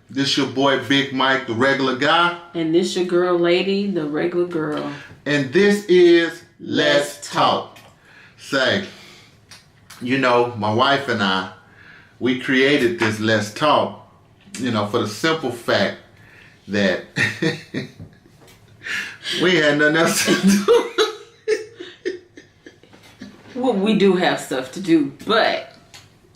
This your boy Big Mike, the regular guy. And this your girl Lady, the regular girl. And this is Let's Talk. Say, you know, my wife and I, we created this Let's Talk, you know, for the simple fact that we had nothing else to do. Well, we do have stuff to do, but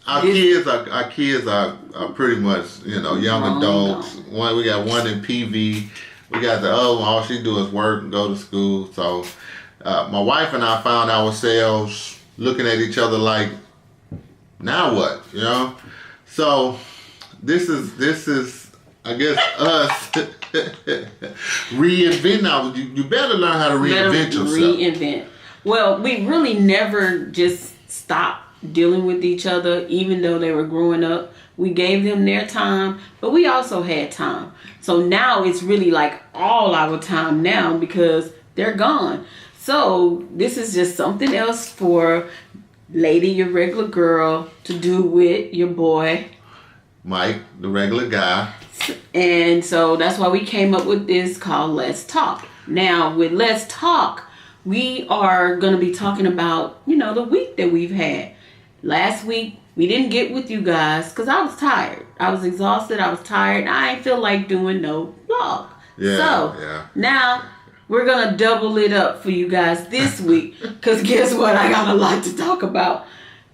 our kids are pretty much, you know, young adults. We got one in PV. We got the other one. All she do is work and go to school. So my wife and I found ourselves looking at each other like, now what? You know. So this is I guess us reinventing. Now you better learn how to reinvent yourself. Reinvent. Well, we really never just stopped dealing with each other, even though they were growing up. We gave them their time, but we also had time. So now it's really like all our time now because they're gone. So this is just something else for Lady, your regular girl, to do with your boy Mike, the regular guy. And so that's why we came up with this called Let's Talk. Now with Let's Talk, we are going to be talking about, you know, the week that we've had. Last week, we didn't get with you guys because I was tired. I was exhausted. I was tired. I ain't feel like doing no vlog. Now we're going to double it up for you guys this week because guess what? I got a lot to talk about.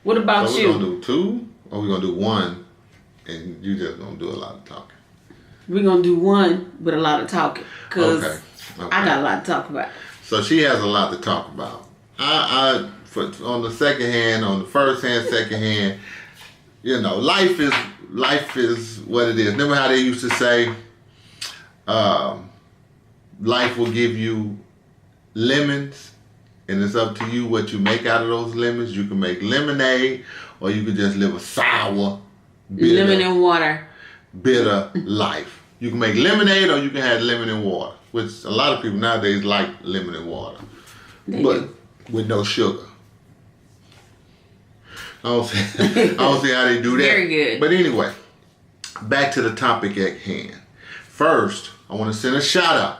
What about you? We're going to do two or we're going to do one and you just going to do a lot of talking? We're going to do one with a lot of talking because okay. I got a lot to talk about. So she has a lot to talk about. On the second hand, on the first hand, second hand, you know, life is what it is. Remember how they used to say, life will give you lemons, and it's up to you what you make out of those lemons. You can make lemonade, or you can just live a sour, bitter, lemon and water, bitter life. You can make lemonade, or you can have lemon and water, which a lot of people nowadays like lemon and water, but with no sugar. I don't see how they do that. Very good. But anyway, back to the topic at hand. First, I want to send a shout out.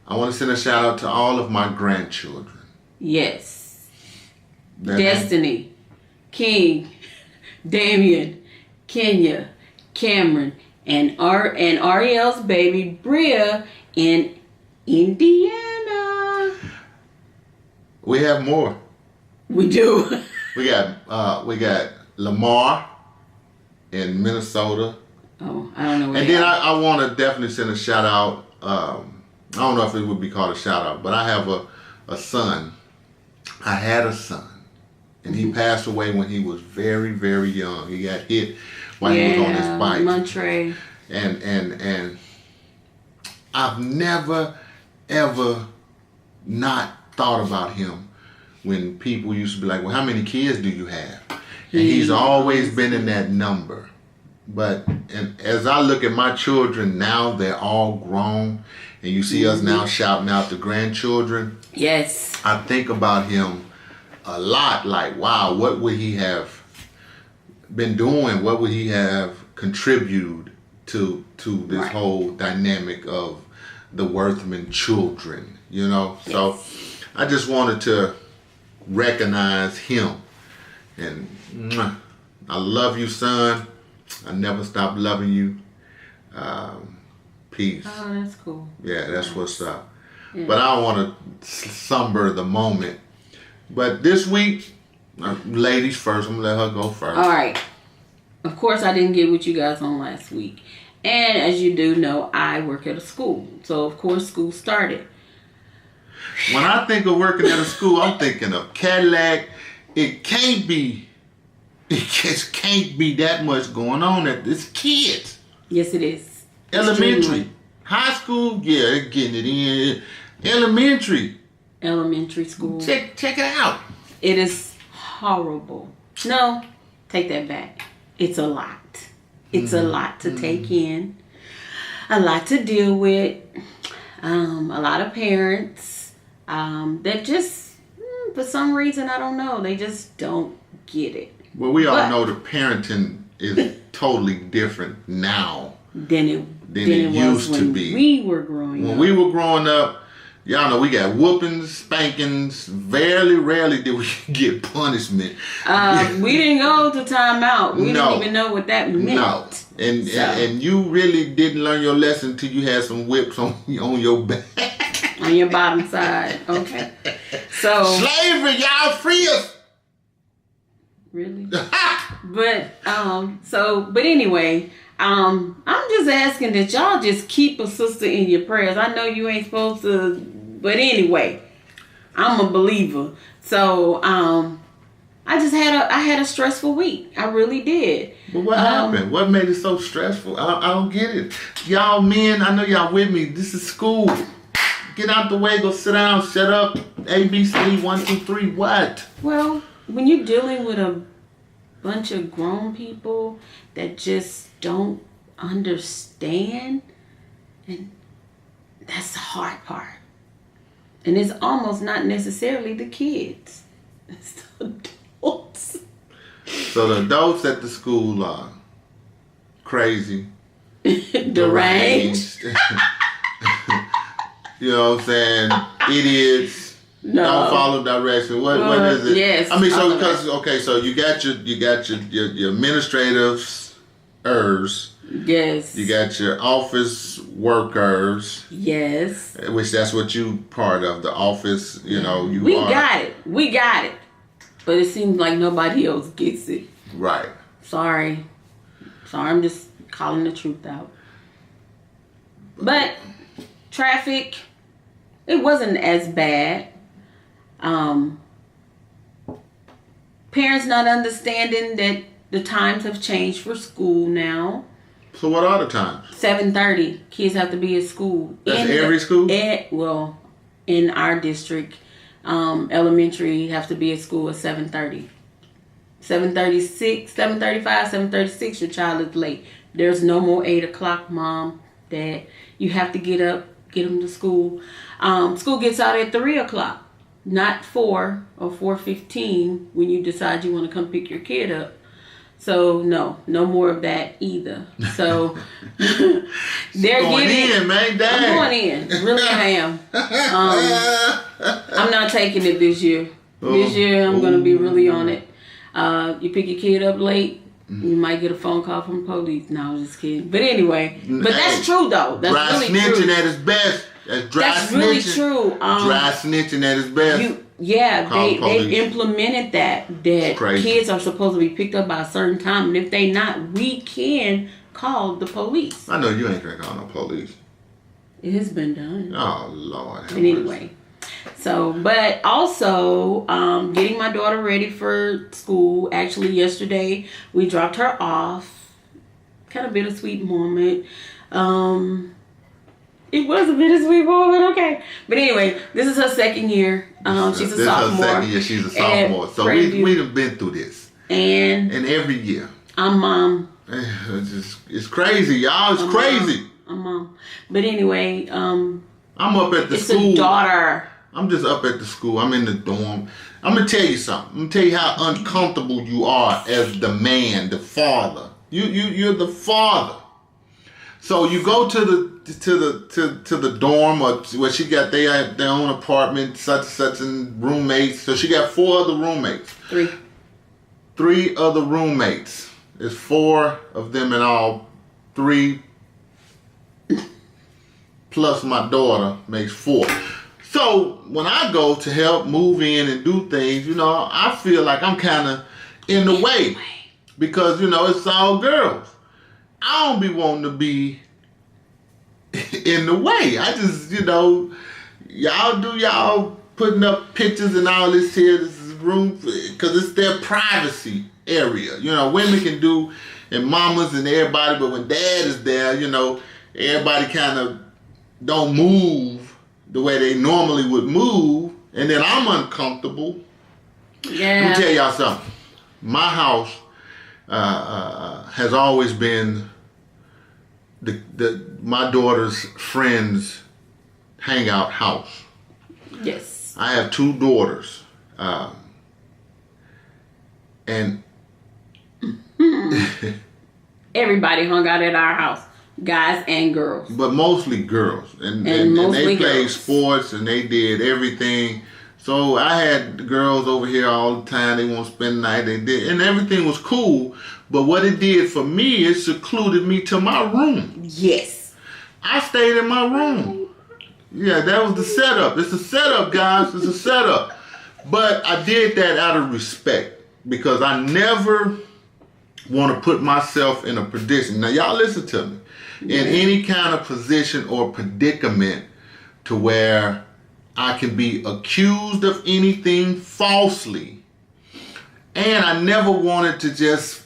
I want to send a shout out to all of my grandchildren. Yes. Destiny, King, Damien, Kenya, Cameron, and Ariel's baby Bria in Indiana. We have more. We do. We got Lamar in Minnesota. Oh, I don't know. And then I want to definitely send a shout out. I don't know if it would be called a shout out, but I have a son. I had a son, and he passed away when he was very, very young. He got hit while he was on his bike. Montre. And I've never ever not thought about him when people used to be like, well, how many kids do you have? And he's always been in that number. But as I look at my children now, they're all grown. And you see us now shouting out the grandchildren. Yes. I think about him a lot. Like, wow, what would he have been doing? What would he have contributed to this whole dynamic of the Worthman children? You know? Yes. So I just wanted to recognize him. And I love you, son. I never stop loving you. Peace. Oh, that's cool. Yeah, that's what's up. Yeah. But I don't want to slumber the moment. But this week, ladies first. I'm going to let her go first. All right. Of course, I didn't get with you guys on last week. And as you do know, I work at a school. So, of course, school started. When I think of working at a school, I'm thinking of Cadillac. It just can't be that much going on at this kids. Yes, it is. Elementary. Extremely. High school, yeah, they're getting it in. Elementary school. Check it out. It is horrible. No, take that back. It's a lot. It's a lot to take in. A lot to deal with. A lot of parents that just, for some reason, I don't know, they just don't get it. Well, we all know the parenting is totally different now than it used was to when be. we were growing When up. we were growing up, y'all know we got whoopings, spankings. Very rarely did we get punishment. We didn't go to timeout. We No. didn't even know what that meant. No, and you really didn't learn your lesson until you had some whips on your back. On your bottom side. Okay. So Slavery, y'all free us. really? But anyway, I'm just asking that y'all just keep a sister in your prayers. I know you ain't supposed to, but anyway, I'm a believer. So I had a stressful week. I really did. But what happened? What made it so stressful? I don't get it. Y'all men, I know y'all with me. This is school. Get out the way, go sit down, shut up. A, B, C, 1, 2, 3, what? Well, when you're dealing with a bunch of grown people that just don't understand, and that's the hard part. And it's almost not necessarily the kids. It's the adults. So the adults at the school are crazy, Deranged. You know what I'm saying? Idiots. No. Don't follow direction. What is it? Yes. I mean, so because so you got your administrators, Yes. you got your office workers, Yes. which that's what you part of the office. You know, We got it. But it seems like nobody else gets it. right. Sorry, I'm just calling the truth out. But traffic, it wasn't as bad. Parents not understanding that the times have changed for school now. So what are the times? 7:30, kids have to be at school. That's every school? Well, in our district, elementary have to be at school at 7:30. 7:36, 7:35, 7:36, your child is late. There's no more 8 o'clock, mom, dad. You have to get up, get them to school. School gets out at 3 o'clock, not 4 or 4:15 when you decide you want to come pick your kid up. So no more of that either. So they're going getting in, man. Dang. I'm going in. Really, I am. I'm not taking it this year. This year, I'm going to be really on it. You pick your kid up late, you might get a phone call from the police. No, I'm just kidding. But anyway, that's true though. That's dry really snitching true. at its best. That's really true. Dry snitching at its best. They implemented that kids are supposed to be picked up by a certain time, and if they not, we can call the police. I know you ain't gonna call no police. It has been done. Oh Lord. But anyway, but also getting my daughter ready for school. Actually, yesterday we dropped her off. Kind of bittersweet moment. It was a bittersweet moment, okay. But anyway, this is her second year. She's a sophomore. Her second year, she's a sophomore. So we've been through this. And every year. I'm mom. It's crazy, y'all. It's crazy. I'm mom. But anyway, I'm up at the school. It's a daughter. I'm just up at the school. I'm in the dorm. I'm going to tell you something. I'm going to tell you how uncomfortable you are as the man, the father. You're the father. So you go to the dorm or where she got their own apartment, such and roommates. So she got 4 other roommates. 3 other roommates. There's 4 of them in all. 3 plus my daughter makes 4. So when I go to help move in and do things, I feel like I'm kind of in the way because it's all girls. I don't be wanting to be in the way. I just, y'all putting up pictures and all this here. This is room because it's their privacy area. Women can do, and mamas and everybody, but when dad is there, everybody kind of don't move the way they normally would move, and then I'm uncomfortable. Yeah. Let me tell y'all something. My house has always been my daughter's friends' hangout house. Yes. I have 2 daughters, and everybody hung out at our house, guys and girls. But mostly girls. And mostly they played girls. sports and they did everything. So I had girls over here all the time. They want to spend the night. They did, and everything was cool. But what it did for me, it secluded me to my room. Yes. I stayed in my room. Yeah, that was the setup. It's a setup, guys. It's a setup. But I did that out of respect because I never want to put myself in a position. Now, y'all listen to me. In any kind of position or predicament to where I can be accused of anything falsely. And I never wanted to just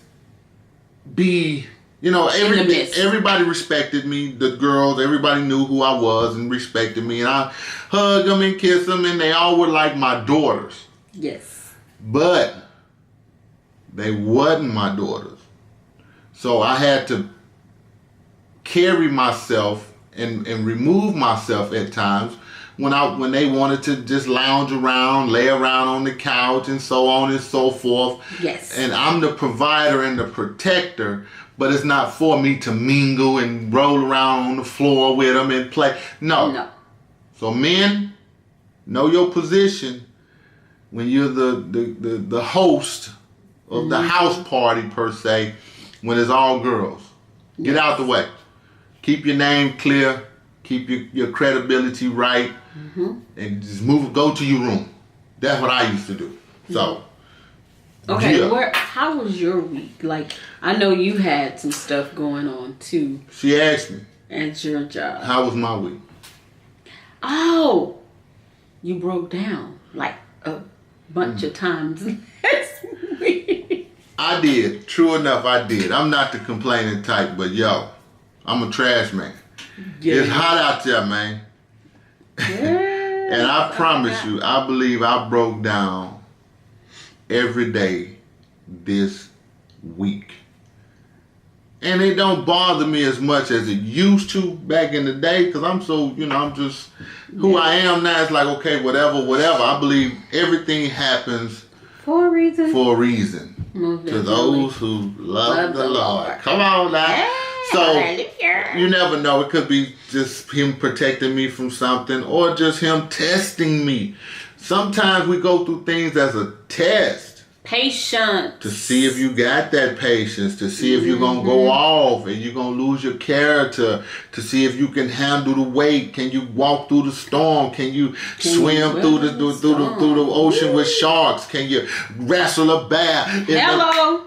be, everybody respected me. The girls, everybody knew who I was and respected me. And I hugged them and kissed them, and they all were like my daughters. Yes. But they wasn't my daughters. So I had to carry myself and remove myself at times when they wanted to just lounge around, lay around on the couch and so on and so forth. Yes. And I'm the provider and the protector, but it's not for me to mingle and roll around on the floor with them and play. No. So men, know your position when you're the host of the house party per se, when it's all girls. Get out the way. Keep your name clear. Keep your credibility right. And just go to your room. That's what I used to do. So. Okay, yeah. How was your week? Like, I know you had some stuff going on too. She asked me. At your job. How was my week? Oh, you broke down like a bunch of times last week. I did. True enough, I did. I'm not the complaining type, but yo, I'm a trash man. Yeah. It's hot out there, man. Yes, and I promise you, I believe I broke down every day this week. And it don't bother me as much as it used to back in the day, because I'm so, I'm just who I am now. It's like, okay, whatever. I believe everything happens for a reason. To those who love the Lord. Come on now. Yeah. So, you never know. It could be just him protecting me from something or just him testing me. Sometimes we go through things as a test. Patience. To see if you got that patience. To see if you're going to go off and you're going to lose your character. To see if you can handle the weight. Can you walk through the storm? Can you swim through the ocean with sharks? Can you wrestle a bear? Hello.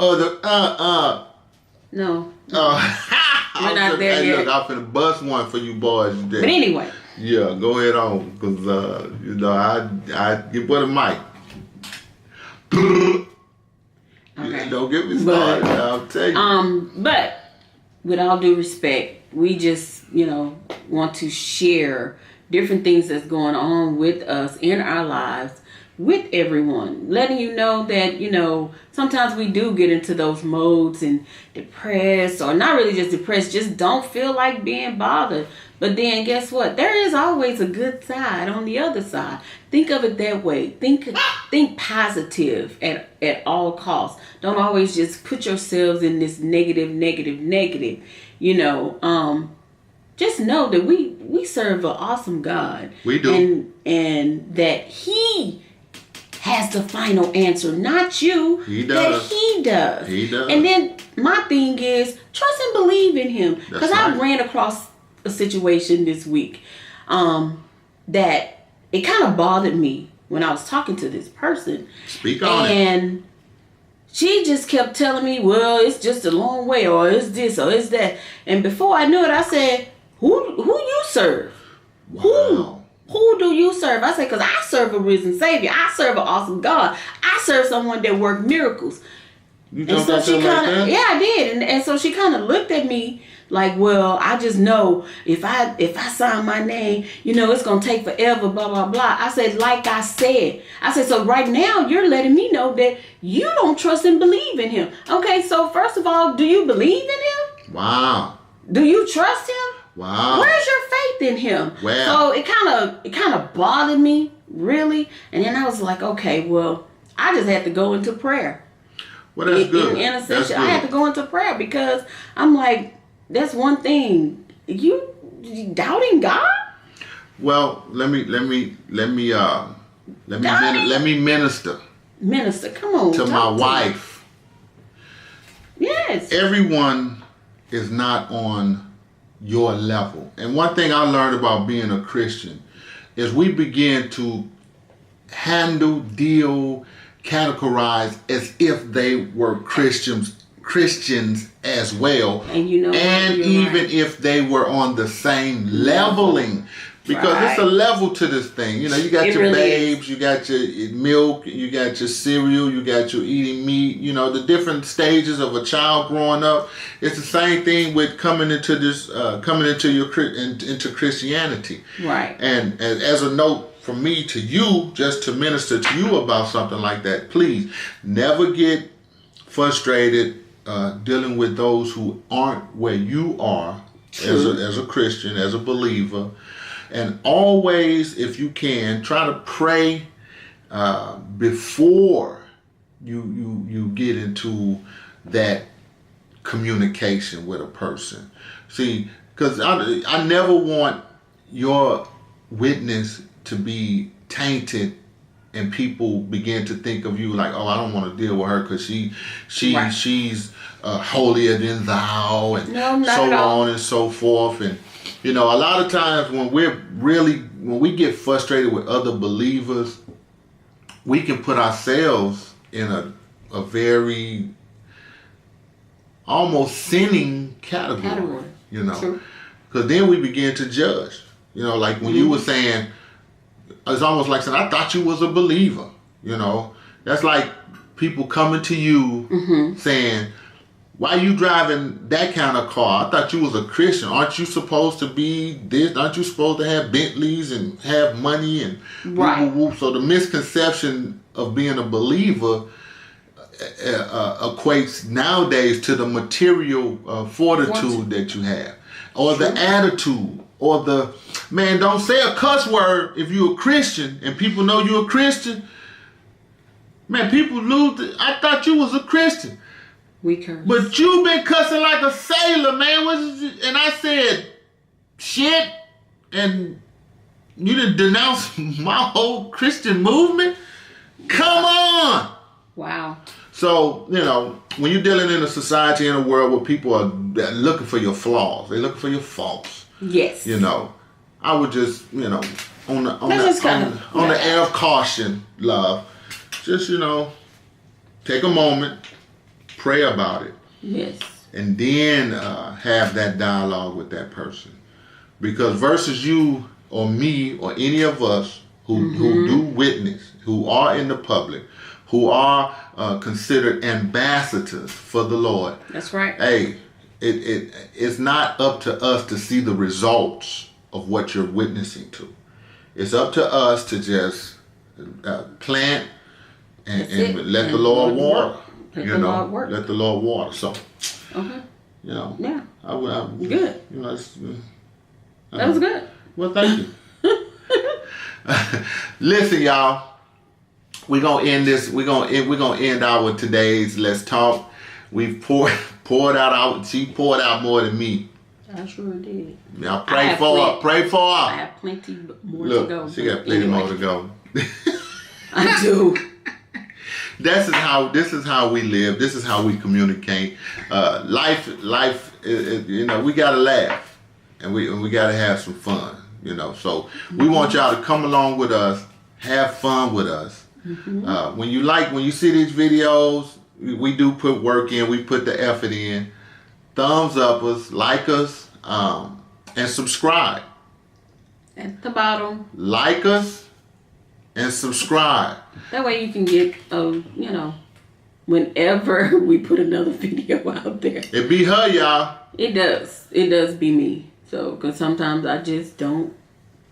No. We're not there yet. Look, I'm finna bust one for you boys today. But anyway. Yeah, go ahead on, because I get with a mic. Okay. Don't get me started. I'll tell you. But with all due respect, we just want to share different things that's going on with us in our lives, with everyone, letting you know that sometimes we do get into those modes and depressed, or not really just depressed, just don't feel like being bothered. But then guess what? There is always a good side on the other side. Think of it that way. Think positive at all costs. Don't always just put yourselves in this negative. Just know that we serve an awesome God. We do. And that He has the final answer, not you. He does. That He does. He does. And then my thing is, trust and believe in Him. Because Right. I ran across a situation this week that it kind of bothered me when I was talking to this person. Speak on it. And she just kept telling me, well, it's just a long way, or it's this, or it's that. And before I knew it, I said, who you serve? Wow. Who do you serve? I said, because I serve a risen Savior. I serve an awesome God. I serve someone that worked miracles. You And so she kind of, yeah, I did. And so she kind of looked at me like, well, I just know if I sign my name, it's going to take forever, blah, blah, blah. I said, like I said, so right now you're letting me know that you don't trust and believe in Him. Okay, so first of all, do you believe in Him? Wow. Do you trust Him? Wow. Where's your faith in Him? Wow. So it kind of bothered me, really. And then I was like, okay, well, I just had to go into prayer. Well, that's good. In intercession, I had to go into prayer because I'm like, that's one thing. You doubting God? Well, let me minister. Minister, come on. To my wife. Yes. Everyone is not on your level. And one thing I learned about being a Christian is we begin to handle, deal, categorize as if they were Christians as well. And you know, and even right. if they were on the same leveling. Because it's a level to this thing. You know, you got your really babes, you got your milk, you got your cereal, you got your eating meat, you know, the different stages of a child growing up. It's the same thing with coming into this, into Christianity. Right. And as a note from me to you, just to minister to you about something like that, please never get frustrated dealing with those who aren't where you are as a Christian, as a believer. And always, if you can, try to pray before you get into that communication with a person. See, because I never want your witness to be tainted and people begin to think of you like, oh, I don't want to deal with her because she's holier than thou and so on and so forth. And you know, a lot of times when we get frustrated with other believers, we can put ourselves in a very almost sinning category. You know, because then we begin to judge. You know, like when you were saying, it's almost like saying, I thought you was a believer. You know, that's like people coming to you saying, why you driving that kind of car? I thought you was a Christian. Aren't you supposed to be this? Aren't you supposed to have Bentleys and have money and whoop, whoop? So the misconception of being a believer equates nowadays to the material fortitude that you have, or the attitude, or the man. Don't say a cuss word if you're a Christian and people know you're a Christian. Man, people lose. I thought you was a Christian. We curse. But you been cussing like a sailor, man. And I said, shit, and you done denounced my whole Christian movement? Come on! Wow. So, you know, when you're dealing in a society, in a world where people are looking for your flaws, they're looking for your faults. Yes. You know, I would just, you know, on the air of caution, love, just, you know, take a moment, pray about it. Yes. And then have that dialogue with that person. Because versus you or me or any of us who do witness, who are in the public, who are considered ambassadors for the Lord. That's right. Hey, it's not up to us to see the results of what you're witnessing to. It's up to us to just plant and let the Lord water. Let the Lord water. So, you know, yeah, I good. You know, that was good. Well, thank you. Listen, y'all, we're gonna end this. We're gonna end our today's Let's Talk. We've poured out. She poured out more than me. I sure did. Now pray for her. I have plenty more to go. She got plenty more to go. I do. This is how we live. This is how we communicate. Life. You know, we gotta laugh, and we gotta have some fun. You know, so we want y'all to come along with us, have fun with us. When you see these videos, we do put work in. We put the effort in. Thumbs up us, like us, and subscribe. At the bottom. Like us and subscribe. That way you can get, you know, whenever we put another video out there. It be her, y'all. It does. It does be me. So, because sometimes I just don't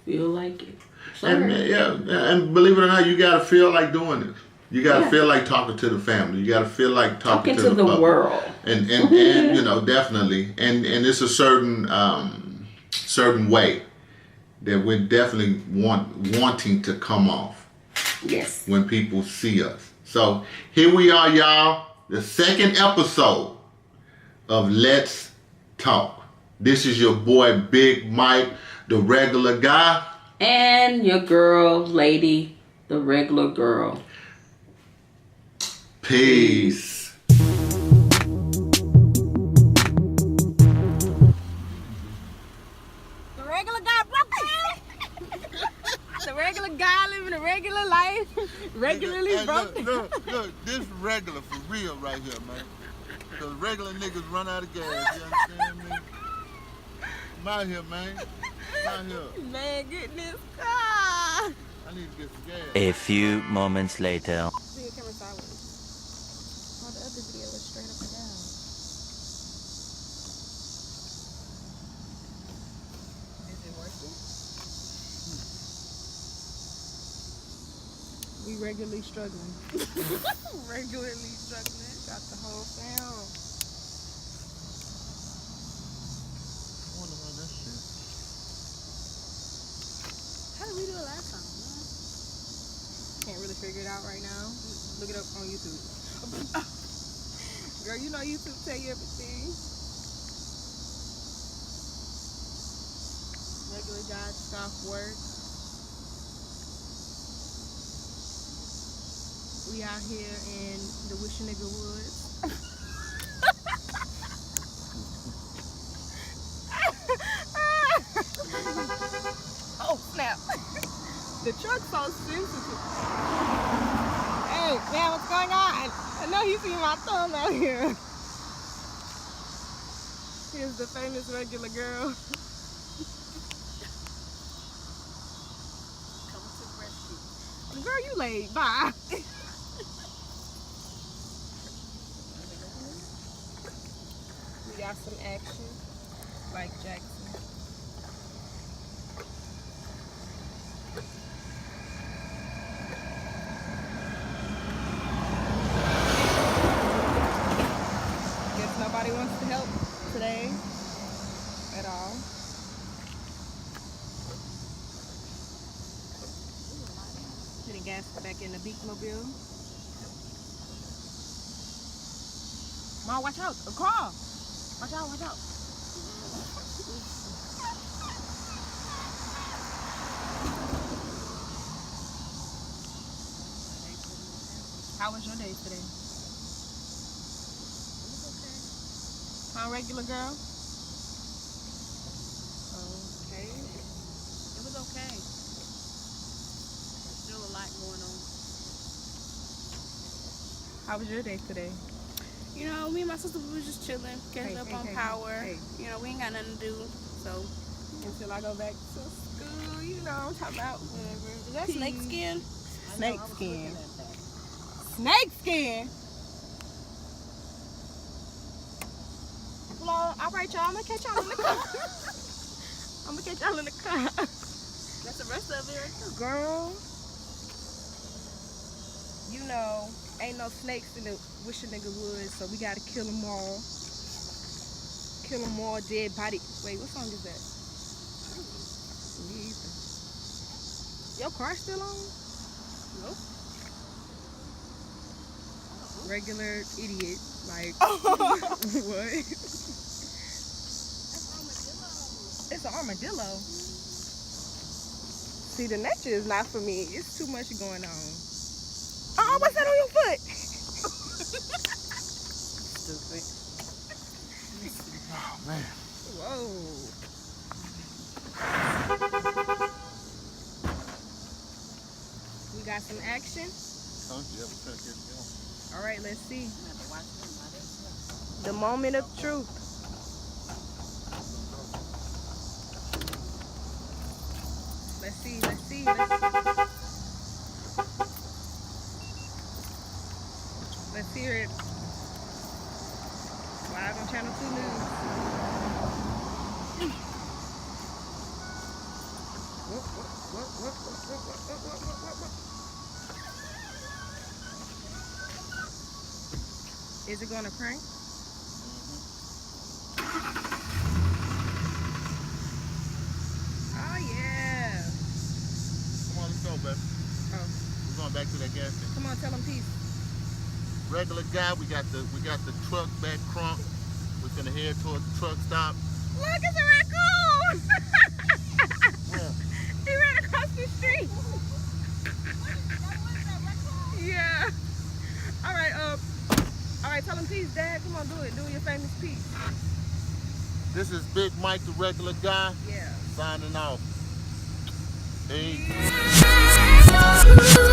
feel like it. And, and believe it or not, you got to feel like doing this. You got to feel like talking to the family. You got to feel like talking to the world. And you know, definitely. And it's a certain way that we're definitely wanting to come off. Yes. When people see us. So here we are, y'all. the second episode of Let's Talk. This is your boy Big Mike, the regular guy. And your girl, lady, the regular girl. Peace. The regular guy broke down. The regular guy living a regular life. Regularly broke down. Look, this regular for real right here, man. Because regular niggas run out of gas, you understand me? I'm out here, man. I'm out here. Man, get in this car. I need to get some gas. A few moments later. See your camera sideways. Oh, the other video was straight up and down. Is it working? We regularly struggling. Regularly struggling. Got the whole sound. I wonder why that shit. How did we do it last time? Can't really figure it out right now. Look it up on YouTube. Girl, you know YouTube tell you everything. Regular guy stop work. We out here in the Wish a Nigga Woods. Oh snap! The truck's so sensitive. Hey, man, what's going on? I know you see my thumb out here. Here's the famous regular girl. Coming to the rescue. Girl, you late. Bye. We got some action, like Jackson. Nobody wants to help today at all. Getting gas back in the Beakmobile. Mom, watch out! A car! Watch out! Watch out! How was your day today? Huh, regular girl? Okay. It was okay. There's still a lot going on. How was your day today? You know, me and my sister, we was just chilling, catching up on power. Hey. You know, we ain't got nothing to do, so. Until I go back to school, you know, I'm talking about whatever. Is that snake skin? Snake skin. Snake skin? Well, all right, y'all. I'm gonna catch y'all in the car. I'm gonna catch y'all in the car. That's the rest of it. Girl, you know, ain't no snakes in the Wish a Nigga Woods, so we gotta kill them all. Kill them all, dead body. Wait, what song is that? Me either. Your car still on? Nope. Regular idiot. Like, what? It's an armadillo. See, the nature is not for me. It's too much going on. Oh, what's that on your foot? Stupid. Oh, man. Whoa. We got some action. Don't you ever touch it, yo. All right, let's see. The moment of truth. Let's see, let's see, let's hear it. Live on Channel 2 News. Is it gonna crank? Oh yeah. Come on, let's go, baby. Oh, We're going back to that gas station. come on, tell them peace. Regular guy. We got the truck back crunk. We're gonna head towards the truck stop. Look, it's a raccoon! Where? He ran across the street. Yeah. All right, tell him peace, Dad. Come on, do it. Do your famous peace. This is Big Mike, the regular guy, Yeah. signing off. Peace. Yeah.